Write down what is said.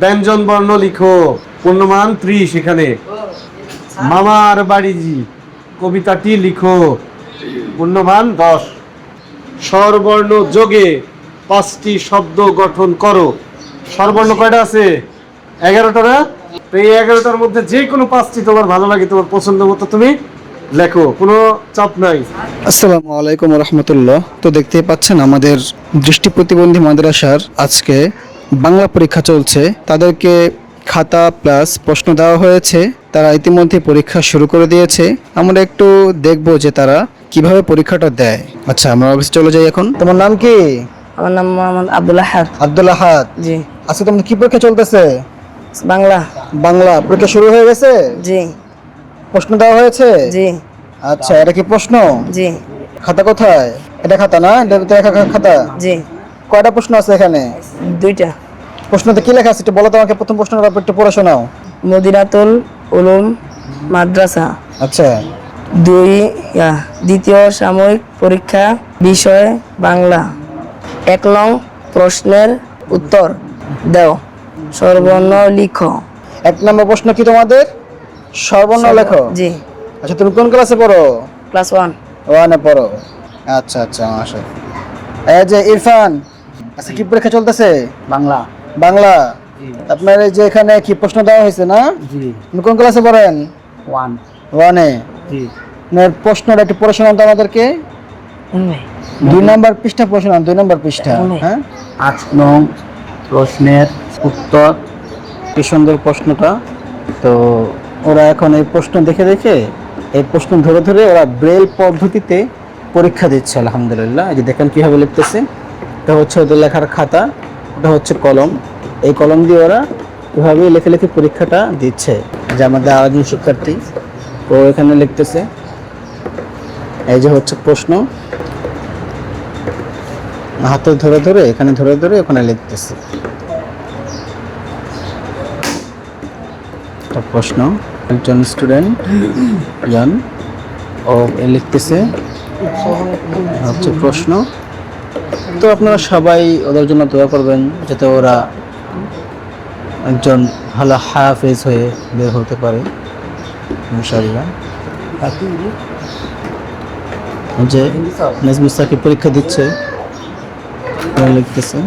ব্যঞ্জন বর্ণ লিখো, পূর্ণমান 30। এখানে মামার বাড়ি কবিতাটি লিখো, পূর্ণমান 10। স্বরবর্ণ যোগে 5টি শব্দ গঠন করো। স্বরবর্ণ কয়টা আছে? 11টা না? তো এই 11টার মধ্যে যে কোনো 5টি তোমার ভালো লাগে, তোমার পছন্দ মতো তুমি লেখো, কোনো চাপ নাই। আসসালামু আলাইকুম রহমতুল্লাহ। তো দেখতেই পাচ্ছেন আমাদের দৃষ্টি প্রতিবন্ধী মাদ্রাসার আজকে বাংলা পরীক্ষা চলছে। তাদেরকে খাতা প্লাস প্রশ্ন দেওয়া হয়েছে। তারা ইতিমধ্যে পরীক্ষা শুরু করে দিয়েছে। আমরা একটু দেখব যে তারা কিভাবে পরীক্ষাটা দেয়। আচ্ছা, আমরা অফিসে চলে যাই এখন। তোমার নাম কি? আমার নাম মোহাম্মদ আব্দুল আহাদ। আব্দুল আহাদ। জি। আজকে তোমাদের কি পরীক্ষা চলতেছে? বাংলা। বাংলা পরীক্ষা শুরু হয়ে গেছে? জি। প্রশ্ন দেওয়া হয়েছে? জি। আচ্ছা, এটা কি প্রশ্ন? জি। খাতা কোথায়? এটা খাতা না, এটা খাতা। জি। কয়টা প্রশ্ন আছে এখানে? 2টা। প্রশ্নতে কি লেখা আছে একটু বলো তো আমাকে। প্রথম প্রশ্নটা একটু পড়ে শোনাও। মদিনাতুল উলুম মাদ্রাসা। আচ্ছা। দ্বিতীয় সাময়িক পরীক্ষা, বিষয় বাংলা। 1 নং প্রশ্নের উত্তর দাও। স্বরবর্ণ লিখো। 1 নম্বর প্রশ্ন কি তোমাদের? স্বরবর্ণ লেখো। জি। আচ্ছা, তুমি কোন ক্লাসে পড়ো? ক্লাস 1। 1 এ পড়ো। আচ্ছা আচ্ছা, মাশাআল্লাহ। এই যে ইরফান, আচ্ছা কি পরীক্ষা চলতেছে? বাংলা। বাংলা। আপনার এই যে এখানে কি প্রশ্ন দেওয়া হয়েছে না? জি। তুমি কোন ক্লাসে পড়েন? 1। 1 এ। জি। আপনার প্রশ্নটা একটু পড়ে শোনাও তো আমাদেরকে। 2 নম্বর পৃষ্ঠা পড়ে শোনাও, 2 নম্বর পৃষ্ঠা। হ্যাঁ, 8 নং প্রশ্নের উত্তর। কি সুন্দর প্রশ্নটা। তো ওরা এখন এই প্রশ্ন দেখে দেখে এই প্রশ্ন ধরে ধরে ওরা ব্রেল পদ্ধতিতে পরীক্ষা দিচ্ছে। আলহামদুলিল্লাহ। এই যে দেখেন কিভাবে লিখতেছে। এটা হচ্ছে ওদের লেখার খাতা, এটা হচ্ছে কলম। এই কলম দিয়ে ওরা এভাবে লিখে লিখে পরীক্ষাটা দিচ্ছে। যে আমাদের আরেকজন শিক্ষার্থী ও এখানে লিখতেছে। এই যে হচ্ছে প্রশ্ন, হাতে ধরে ধরে এখানে ধরে ধরে ওখানে লিখতেছে। প্রশ্ন, একজন স্টুডেন্ট ইয়ান ও লিখতেছে হচ্ছে প্রশ্ন। তো আপনারা সবাই ওদের জন্য দোয়া করবেন যাতে ওরা একজন ভালো হাফেজ হয়ে বের হতে পারে ইনশাআল্লাহ। যে নাজমুস সাকিব পরীক্ষা দিচ্ছে, লিখতেছে।